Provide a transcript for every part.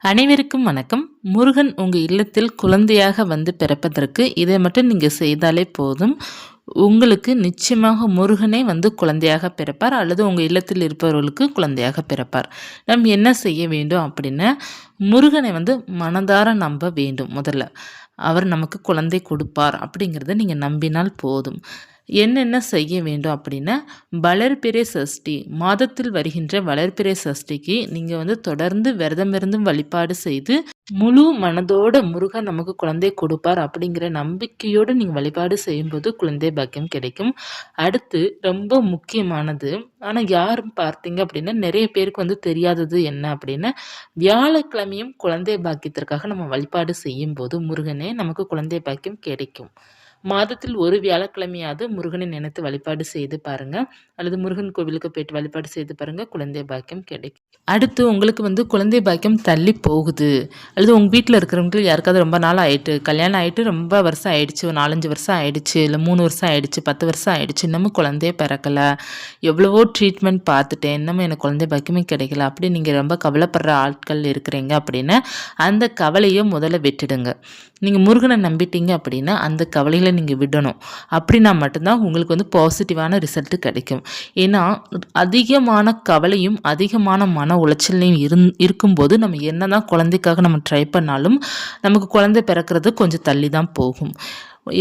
அனைவருக்கும் வணக்கம். முருகன் உங்கள் இல்லத்தில் குழந்தையாக வந்து பிறப்பதற்கு இதை மட்டும் நீங்கள் செய்தாலே போதும். உங்களுக்கு நிச்சயமாக முருகனே வந்து குழந்தையாக பிறப்பார், அல்லது உங்கள் இல்லத்தில் இருப்பவர்களுக்கு குழந்தையாக பிறப்பார். நம்ம என்ன செய்ய வேண்டும் அப்படின்னா, முருகனை வந்து மனதார நம்ப வேண்டும். முதல்ல அவர் நமக்கு குழந்தை கொடுப்பார் அப்படிங்கிறத நீங்கள் நம்பினால் போதும். என்னென்ன செய்ய வேண்டும் அப்படின்னா, வளர்பிறை சஷ்டி மாதத்தில் வருகின்ற வளர்பிறை சஷ்டிக்கு நீங்கள் வந்து தொடர்ந்து விரதமிருந்தும் வழிபாடு செய்து முழு மனதோட முருகன் நமக்கு குழந்தை கொடுப்பார் அப்படிங்கிற நம்பிக்கையோடு நீங்கள் வழிபாடு செய்யும்போது குழந்தை பாக்கியம் கிடைக்கும். அடுத்து ரொம்ப முக்கியமானது, ஆனால் யாரும் பார்த்தீங்க அப்படின்னா நிறைய பேருக்கு வந்து தெரியாதது என்ன அப்படின்னா, வியாழக்கிழமையும் குழந்தை பாக்கியத்திற்காக நம்ம வழிபாடு செய்யும்போது முருகனே நமக்கு குழந்தை பாக்கியம் கிடைக்கும். மாதத்தில் ஒரு வியாழக்கிழமையாவது முருகனை நினைத்து வழிபாடு செய்து பாருங்க, அல்லது முருகன் கோவிலுக்கு போயிட்டு வழிபாடு செய்து பாருங்க, குழந்தை பாக்கியம் கிடைக்கும். அடுத்து உங்களுக்கு வந்து குழந்தை பாக்கியம் தள்ளி போகுது, அல்லது உங்கள் வீட்டில் இருக்கிறவங்களுக்கு யாருக்காவது ரொம்ப நாள் ஆயிட்டு, கல்யாணம் ஆகிட்டு ரொம்ப வருஷம் ஆயிடுச்சு, ஒரு 4-5 வருஷம் ஆயிடுச்சு, இல்லை 3 வருஷம் ஆயிடுச்சு, 10 வருஷம் ஆயிடுச்சு, இன்னமும் குழந்தையே பிறக்கலை, எவ்வளவோ ட்ரீட்மெண்ட் பார்த்துட்டேன், இன்னமும் எனக்கு குழந்தை பாக்கியமே கிடைக்கல அப்படி நீங்கள் ரொம்ப கவலைப்படுற ஆட்கள் இருக்கிறீங்க அப்படின்னா, அந்த கவலையை முதல்ல விட்டுடுங்க. நீங்கள் முருகனை நம்பிட்டீங்க அப்படின்னா அந்த கவலைகளை நீங்கள் விடணும். அப்படின்னா மட்டும்தான் உங்களுக்கு வந்து பாசிட்டிவான ரிசல்ட்டு கிடைக்கும். ஏன்னா அதிகமான கவலையும் அதிகமான மன உளைச்சலையும் இருக்கும்போது நம்ம என்ன தான் குழந்தைக்காக நம்ம ட்ரை பண்ணாலும் நமக்கு குழந்தை பிறக்கிறது கொஞ்சம் தள்ளி தான் போகும்.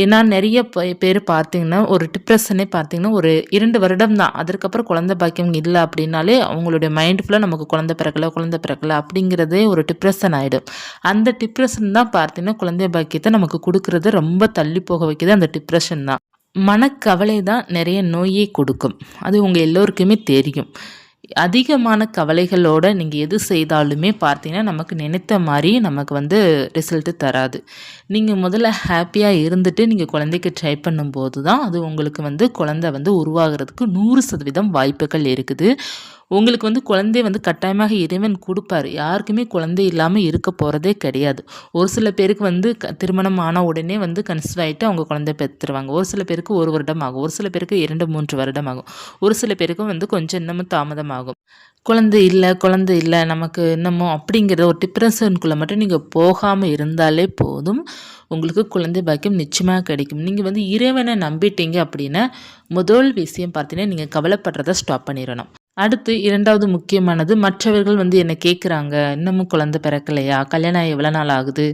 ஏன்னா நிறைய பேர் பார்த்தீங்கன்னா ஒரு டிப்ரெஷனே பார்த்தீங்கன்னா ஒரு 2 வருடம் தான், அதற்கப்புறம் குழந்தை பாக்கியம் இல்லை அப்படின்னாலே அவங்களுடைய மைண்ட் ஃபுல்லாக நமக்கு குழந்தை பிறக்கலை அப்படிங்கிறதே ஒரு டிப்ரெஷன் ஆகிடும். அந்த டிப்ரெஷன் தான் பார்த்தீங்கன்னா குழந்தை பாக்கியத்தை நமக்கு கொடுக்கறது ரொம்ப தள்ளி போக வைக்கிது. அந்த டிப்ரெஷன் தான், மனக்கவலை தான் நிறைய நோயை கொடுக்கும். அது உங்கள் எல்லோருக்குமே தெரியும். அதிகமான கவலைகளோடு நீங்கள் எது செய்தாலுமே பார்த்தீங்கன்னா நமக்கு நினைத்த மாதிரி நமக்கு வந்து ரிசல்ட்டு தராது. நீங்கள் முதல்ல ஹாப்பியாக இருந்துட்டு நீங்கள் குழந்தைக்கு ட்ரை பண்ணும்போது தான் அது உங்களுக்கு வந்து குழந்தை வந்து உருவாகிறதுக்கு 100% வாய்ப்புகள் இருக்குது. உங்களுக்கு வந்து குழந்தை வந்து கட்டாயமாக இறைவன் கொடுப்பார். யாருக்குமே குழந்தை இல்லாமல் இருக்க போகிறதே கிடையாது. ஒரு சில பேருக்கு வந்து திருமணம் ஆன உடனே வந்து கன்சீவ் ஆகிட்டு அவங்க குழந்தை பெற்றுருவாங்க. ஒரு சில பேருக்கு 1 வருடம் ஆகும், ஒரு சில பேருக்கு 2-3 வருடம் ஆகும், ஒரு சில பேருக்கும் வந்து கொஞ்சம் இன்னமும் தாமதமாகும். குழந்தை இல்லை நமக்கு இன்னமும் அப்படிங்கிற ஒரு டிப்ரெஷனுக்குள்ளே மட்டும் நீங்கள் போகாமல் இருந்தாலே போதும், உங்களுக்கு குழந்தை பாக்கியம் நிச்சயமாக கிடைக்கும். நீங்கள் வந்து இறைவனை நம்பிட்டீங்க அப்படின்னா முதல் விஷயம் பார்த்தீங்கன்னா நீங்கள் கவலைப்படுறதை ஸ்டாப் பண்ணிடணும். அடுத்து 2வது முக்கியமானது, மற்றவர்கள் வந்து என்னை கேட்குறாங்க, இன்னமும் குழந்தை பிறக்கலையா, கல்யாணம் ஆகி எவ்வளோ நாள் ஆகுது,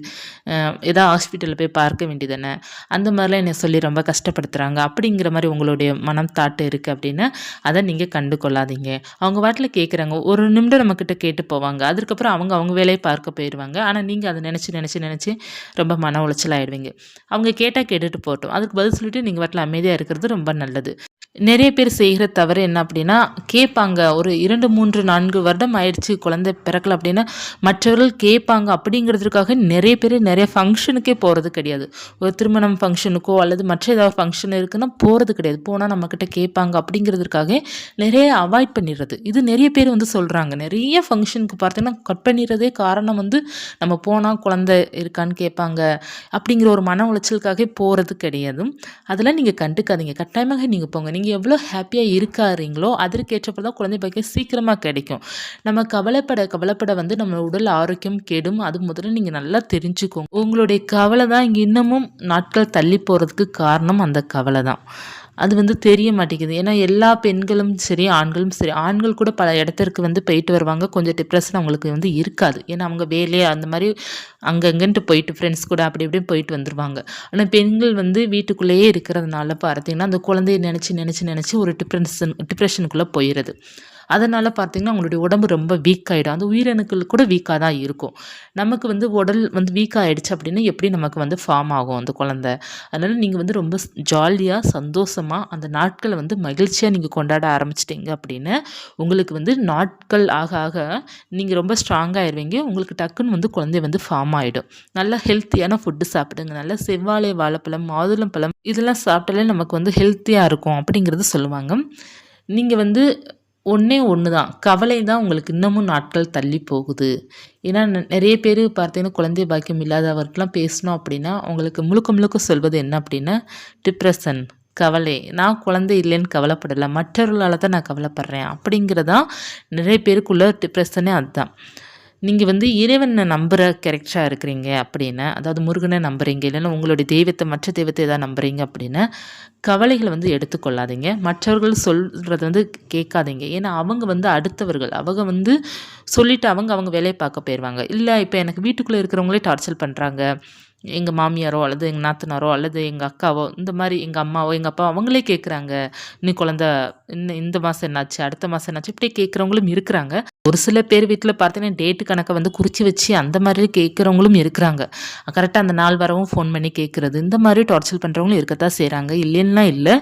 ஏதாவது ஹாஸ்பிட்டலில் போய் பார்க்க வேண்டியதானே, அந்த மாதிரிலாம் என்னை சொல்லி ரொம்ப கஷ்டப்படுத்துகிறாங்க அப்படிங்கிற மாதிரி உங்களுடைய மனம் தாட்டு இருக்குது அப்படின்னா அதை நீங்கள் கண்டு கொள்ளாதீங்க. அவங்க வாட்டில் கேட்குறாங்க, ஒரு நிமிடம் நம்மக்கிட்ட கேட்டு போவாங்க, அதுக்கப்புறம் அவங்க வேலையை பார்க்க போயிடுவாங்க. ஆனால் நீங்கள் அதை நினச்சி ரொம்ப மன உளைச்சல் ஆகிடுவீங்க. அவங்க கேட்டால் கேட்டுட்டு போகட்டும், அதுக்கு பதில் சொல்லிவிட்டு நீங்கள் வாட்டில் அமைதியாக இருக்கிறது ரொம்ப நல்லது. நிறைய பேர் செய்கிற தவறு என்ன அப்படின்னா, கேட்பாங்க, ஒரு 2-3-4 வருடம் ஆயிடுச்சு குழந்தை பிறக்கல அப்படின்னா மற்றவர்கள் கேட்பாங்க அப்படிங்கிறதுக்காக நிறைய பேர் நிறைய ஃபங்க்ஷனுக்கே போகிறது கிடையாது. ஒரு திருமணம் ஃபங்க்ஷனுக்கோ அல்லது மற்ற ஏதாவது ஃபங்க்ஷன் இருக்குன்னா போகிறது கிடையாது. போனால் நம்மக்கிட்ட கேட்பாங்க அப்படிங்கிறதுக்காக நிறைய அவாய்ட் பண்ணிடுறது. இது நிறைய பேர் வந்து சொல்கிறாங்க. நிறைய ஃபங்க்ஷனுக்கு பார்த்தீங்கன்னா கட் பண்ணிடுறதே காரணம் வந்து நம்ம போனால் குழந்தை இருக்கான்னு கேட்பாங்க அப்படிங்கிற ஒரு மன உளைச்சலுக்காக போகிறது கிடையாது. அதெல்லாம் நீங்கள் கண்டுக்காதீங்க. கட்டாயமாக நீங்கள் போங்க. நீங்கள் எவ்வளோ ஹாப்பியாக இருக்காருங்களோ அதற்கேற்றப்போ தான் குழந்தை பாக்கியம் சீக்கிரமாக கிடைக்கும். நம்ம கவலைப்பட வந்து நம்ம உடல் ஆரோக்கியம் கெடும். அது முதல்ல நீங்கள் நல்லா தெரிஞ்சுக்கோங்க. உங்களுடைய கவலை தான் இங்கே இன்னமும் நாட்கள் தள்ளி போகிறதுக்கு காரணம். அந்த கவலை தான் அது வந்து தெரிய மாட்டேங்குது. ஏன்னா எல்லா பெண்களும் சரி ஆண்களும் சரி, ஆண்கள் கூட பல இடத்திற்கு வந்து போயிட்டு வருவாங்க, கொஞ்சம் டிப்ரெஷன் அவங்களுக்கு வந்து இருக்காது. ஏன்னா அவங்க வேலையை அந்த மாதிரி அங்கங்கன்ட்டு போயிட்டு ஃப்ரெண்ட்ஸ் கூட அப்படி இப்படியும் போயிட்டு வந்துடுவாங்க. ஆனால் பெண்கள் வந்து வீட்டுக்குள்ளேயே இருக்கிறதுனால பார்த்தீங்கன்னா அந்த குழந்தைய நினச்சி ஒரு டிப்ரெஷனுக்குள்ளே போயிடுது. அதனால் பார்த்திங்கன்னா அவங்களுடைய உடம்பு ரொம்ப வீக் ஆகிடும். அந்த உயிரணுக்கள் கூட வீக்காக தான் இருக்கும். நமக்கு வந்து உடல் வந்து வீக் ஆகிடுச்சு அப்படின்னா எப்படி நமக்கு வந்து ஃபார்ம் ஆகும் அந்த குழந்தை. அதனால் நீங்கள் வந்து ரொம்ப ஜாலியாக சந்தோஷமாக அந்த நாட்களை வந்து மகிழ்ச்சியாக நீங்கள் கொண்டாட ஆரம்பிச்சிட்டிங்க அப்படின்னு உங்களுக்கு வந்து நாட்கள் ஆக ஆக நீங்கள் ரொம்ப ஸ்ட்ராங்காகிடுவீங்க. உங்களுக்கு டக்குன்னு வந்து குழந்தை வந்து ஃபார்ம் ஆகிடும். நல்லா ஹெல்த்தியான ஃபுட்டு சாப்பிடுங்க. நல்லா செவ்வாழை, வாழைப்பழம், மாதுளம்பழம் இதெல்லாம் சாப்பிட்டாலே நமக்கு வந்து ஹெல்த்தியாக இருக்கும் அப்படிங்கிறது சொல்லுவாங்க. நீங்கள் வந்து ஒன்று தான், கவலை தான் உங்களுக்கு இன்னமும் நாட்கள் தள்ளி போகுது. ஏன்னா நிறைய பேர் பார்த்தீங்கன்னா குழந்தை பாக்கியம் இல்லாதவர்க்கெலாம் பேசணும் அப்படின்னா அவங்களுக்கு முழுக்க சொல்வது என்ன அப்படின்னா, டிப்ரெஷன், கவலை, நான் குழந்தை இல்லைன்னு கவலைப்படலை, மற்றவர்களால் தான் நான் கவலைப்படுறேன் அப்படிங்கிறதான் நிறைய பேருக்குள்ள டிப்ரெஷனே அதுதான். நீங்கள் வந்து இறைவனை நம்புகிற கேரக்டராக இருக்கிறீங்க அப்படின்னா, அதாவது முருகனை நம்புறீங்க, இல்லைன்னா உங்களுடைய தெய்வத்தை மற்ற தெய்வத்தை எதாவது நம்புறீங்க அப்படின்னா, கவலைகளை வந்து எடுத்துக்கொள்ளாதீங்க. மற்றவர்கள் சொல்கிறத வந்து கேட்காதீங்க. ஏன்னா அவங்க வந்து அடுத்தவர்கள். அவங்க வந்து சொல்லிவிட்டு அவங்க அவங்க வேலையை பார்க்க போயிடுவாங்க. இல்லை இப்போ எனக்கு வீட்டுக்குள்ளே இருக்கிறவங்களே டார்ச்சர் பண்ணுறாங்க, எங்கள் மாமியாரோ அல்லது எங்கள் நாத்தனாரோ அல்லது எங்கள் அக்காவோ, இந்த மாதிரி எங்கள் அம்மாவோ எங்கள் அப்பாவோ அவங்களே கேட்குறாங்க, இன்னும் குழந்த இன்னும் இந்த மாதம் என்னாச்சு, அடுத்த மாதம் என்னாச்சு, இப்படி கேட்குறவங்களும் இருக்கிறாங்க. ஒரு சில பேர் வீட்டில் பார்த்தீங்கன்னா டேட்டு கணக்கை வந்து குறித்து வச்சு அந்த மாதிரி கேட்குறவங்களும் இருக்கிறாங்க. கரெக்டாக அந்த நாள் வரவும் ஃபோன் பண்ணி கேட்குறது, இந்த மாதிரி டார்ச்சர் பண்ணுறவங்களும் இருக்கத்தான் செய்கிறாங்க, இல்லைன்னா இல்லை.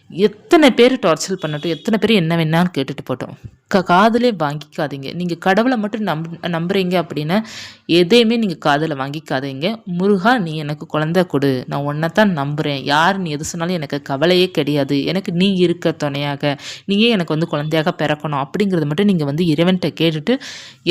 எத்தனை பேர் டார்ச்சர் பண்ணட்டும், எத்தனை பேர் என்ன வேணாலும் கேட்டுட்டு போட்டோம், காதிலே வாங்கிக்காதீங்க. நீங்கள் கடவுளை மட்டும் நம்புறீங்க அப்படின்னா எதையுமே நீங்கள் காதில் வாங்கிக்காதீங்க. முருகா நீ எனக்கு குழந்தை கொடு, நான் உன்னைத்தான் நம்புகிறேன், யார் நீ எது சொன்னாலும் எனக்கு கவலையே கிடையாது, எனக்கு நீ இருக்க துணையாக, நீயே எனக்கு வந்து குழந்தையாக பிறக்கணும் அப்படிங்கிறத மட்டும் நீங்கள் வந்து இறைவன்கிட்ட கேட்டுட்டு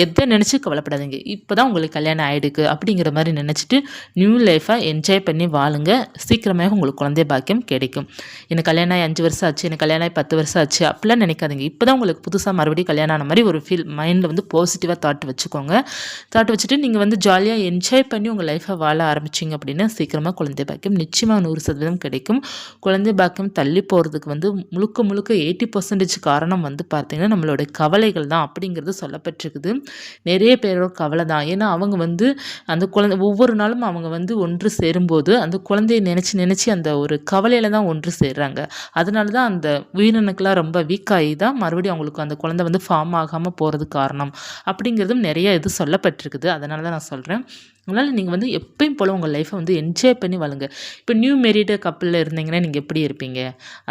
எதை நினச்சி கவலைப்படாதீங்க. இப்போ தான் உங்களுக்கு கல்யாணம் ஆகிடுக்கு அப்படிங்கிற மாதிரி நினச்சிட்டு நியூ லைஃபாக என்ஜாய் பண்ணி வாழுங்க. சீக்கிரமாக உங்களுக்கு குழந்தை பாக்கியம் கிடைக்கும். எனக்கு கல்யாணம் ஆகி 5 வருஷம் ஆச்சு, எனக்கு கல்யாணம் ஆகி 10 வருஷம் ஆச்சு அப்படிலாம் நினைக்காதீங்க. இப்போ தான் உங்களுக்கு புதுசாக மறுபடியும் கல்யாணம் ஆன மாதிரி ஒரு ஃபீல் மைண்டில் வந்து பாசிட்டிவாக தாட் வச்சுக்கோங்க. தாட் வச்சுட்டு நீங்கள் வந்து ஜாலியாக என்ஜாய் பண்ணி உங்கள் லைஃப்பை வாழ ஆரம்பிச்சிங்க அப்படின்னா சீக்கிரமாக குழந்தை பாக்கியம் நிச்சயமாக 100% கிடைக்கும். குழந்தை பாக்கியம் தள்ளி போகிறதுக்கு வந்து முழுக்க முழுக்க 80% காரணம் வந்து பார்த்திங்கன்னா நம்மளோட கவலைகள் தான் அப்படிங்கிறது சொல்லப்பட்டிருக்குது. நிறைய பேரோட கவலை தான். ஏன்னா அவங்க வந்து அந்த குழந்தை ஒவ்வொரு நாளும் அவங்க வந்து ஒன்று சேரும்போது அந்த குழந்தையை நினச்சி அந்த ஒரு கவலையில் தான் ஒன்று சேர்றாங்க. அதனால தான் அந்த உயிரினக்கெலாம் ரொம்ப வீக்காகி தான் மறுபடியும் அவங்களுக்கு அந்த குழந்தை வந்து ஃபார்ம் ஆகாமல் போகிறதுக்கு காரணம் அப்படிங்கிறதும் நிறைய இது சொல்லப்பட்டிருக்குது. அதனால தான் நான் சொல்கிறேன். அதனால் நீங்கள் வந்து எப்பயும் போல் உங்கள் லைஃப்பை வந்து என்ஜாய் பண்ணி வாழுங்க. இப்போ நியூ மேரிடு கப்பிளில் இருந்தீங்கன்னா நீங்கள் எப்படி இருப்பீங்க,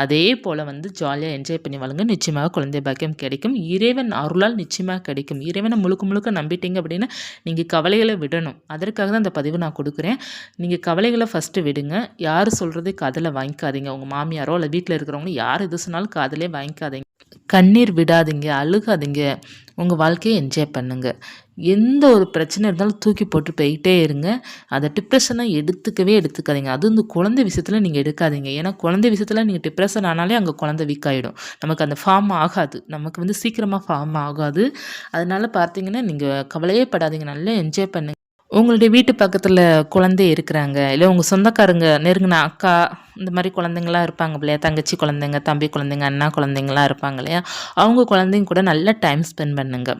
அதே போல் வந்து ஜாலியாக என்ஜாய் பண்ணி வாழுங்க. நிச்சயமாக குழந்தை பாக்கியம் கிடைக்கும். இறைவன் அருளால் நிச்சயமாக கிடைக்கும். இறைவனை முழுக்க முழுக்க நம்பிட்டீங்க அப்படின்னா நீங்கள் கவலைகளை விடணும். அதற்காக தான் இந்த பதிவு நான் கொடுக்குறேன். நீங்கள் கவலைகளை ஃபஸ்ட்டு விடுங்க. யார் சொல்கிறதே காதில் வாங்கிக்காதீங்க. உங்கள் மாமியாரோ இல்லை வீட்டில் இருக்கிறவங்க யார் எது சொன்னாலும் காதிலே வாங்கிக்காதீங்க. கண்ணீர் விடாதீங்க, அழுகாதீங்க. உங்கள் வாழ்க்கையை என்ஜாய் பண்ணுங்கள். எந்த ஒரு பிரச்சனை இருந்தாலும் தூக்கி போட்டு போயிட்டே இருங்க. அதை டிப்ரெஷனாக எடுத்துக்காதீங்க. அது இந்த குழந்தை விஷயத்தில் நீங்கள் எடுக்காதீங்க. ஏன்னா குழந்தை விஷயத்தில் நீங்கள் டிப்ரெஷன் ஆனாலே அங்கே குழந்தை வீக் ஆகிடும். நமக்கு அந்த ஃபார்ம் ஆகாது, நமக்கு வந்து சீக்கிரமாக ஃபார்ம் ஆகாது. அதனால் பார்த்தீங்கன்னா நீங்கள் கவலையே படாதீங்க, நல்லா என்ஜாய் பண்ணுங்கள். உங்களுடைய வீட்டு பக்கத்தில் குழந்தை இருக்கிறாங்க, இல்லை உங்கள் சொந்தக்காரங்க நெருங்கின அக்கா இந்த மாதிரி குழந்தைங்களாம் இருப்பாங்க இல்லையா, தங்கச்சி குழந்தைங்க, தம்பி குழந்தைங்க, அண்ணா குழந்தைங்களாம் இருப்பாங்க இல்லையா, அவங்க குழந்தைங்க கூட நல்லா டைம் ஸ்பெண்ட் பண்ணுங்க.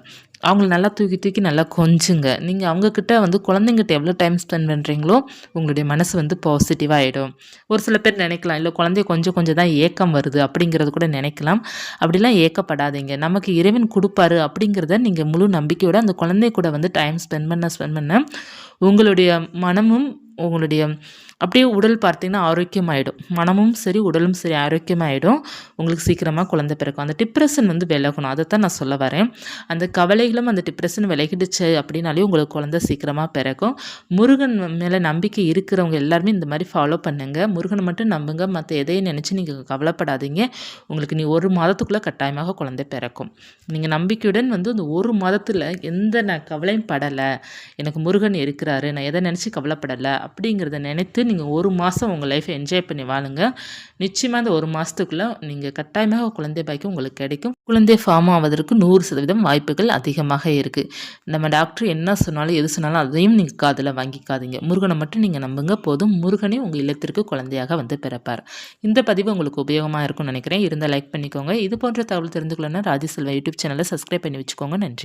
அவங்கள நல்லா தூக்கி நல்லா கொஞ்சுங்க. நீங்கள் அவங்கக்கிட்ட வந்து குழந்தைங்கிட்ட எவ்வளோ டைம் ஸ்பெண்ட் பண்ணுறீங்களோ உங்களுடைய மனசு வந்து பாசிட்டிவாக ஆகிடும். ஒரு சில பேர் நினைக்கலாம், இல்லை குழந்தைய கொஞ்சம் தான் ஏக்கம் வருது அப்படிங்கிறது கூட நினைக்கலாம். அப்படிலாம் ஏக்கப்படாதீங்க. நமக்கு இறைவன் கொடுப்பாரு அப்படிங்கிறத நீங்கள் முழு நம்பிக்கையோட அந்த குழந்தைய கூட வந்து டைம் ஸ்பெண்ட் பண்ண உங்களுடைய மனமும் உங்களுடைய அப்படியே உடல் பார்த்திங்கன்னா ஆரோக்கியமாகிடும். மனமும் சரி உடலும் சரி ஆரோக்கியமாகிடும். உங்களுக்கு சீக்கிரமாக குழந்தை பிறக்கும். அந்த டிப்ரெஷன் வந்து விலகணும், அதை தான் நான் சொல்ல வரேன். அந்த கவலைகளும் அந்த டிப்ரெஷன் விலகிடுச்சு அப்படின்னாலே உங்களுக்கு குழந்தை சீக்கிரமாக பிறக்கும். முருகன் மேலே நம்பிக்கை இருக்கிறவங்க எல்லாருமே இந்த மாதிரி ஃபாலோ பண்ணுங்கள். முருகனை மட்டும் நம்புங்க, மற்ற எதையும் நினச்சி நீங்கள் கவலைப்படாதீங்க. உங்களுக்கு நீ 1 மாதத்துக்குள்ளே கட்டாயமாக குழந்தை பிறக்கும். நீங்கள் நம்பிக்கையுடன் வந்து அந்த 1 மாதத்தில் நான் கவலையும் படலை, எனக்கு முருகன் இருக்கிறாரு, நான் எதை நினச்சி கவலைப்படலை அப்படிங்கிறத நினைத்து நீங்கள் 1 மாதம் உங்கள் லைஃப்பை என்ஜாய் பண்ணி வாழுங்க. நிச்சயமாக அந்த 1 மாதத்துக்குள்ளே நீங்கள் கட்டாயமாக குழந்தை பாக்கியம் உங்களுக்கு கிடைக்கும். குழந்தை ஃபார்ம் ஆவதற்கு 100% வாய்ப்புகள் அதிகமாக இருக்குது. நம்ம டாக்டர் என்ன சொன்னாலும் எது சொன்னாலும் அதையும் நீங்கள் காதில் வாங்கிக்காதீங்க. முருகனை மட்டும் நீங்கள் நம்புங்க போதும். முருகனே உங்கள் இல்லத்திற்கு குழந்தையாக வந்து பிறப்பார். இந்த பதிவு உங்களுக்கு உபயோகமாக இருக்கும்னு நினைக்கிறேன். இருந்தால் லைக் பண்ணிக்கோங்க. இது போன்ற தகவல் தெரிந்து கொள்ளணும்னா ராஜி செல்வா யூடியூப் சேனலை சப்ஸ்கிரைப் பண்ணி வச்சுக்கோங்க. நன்றி.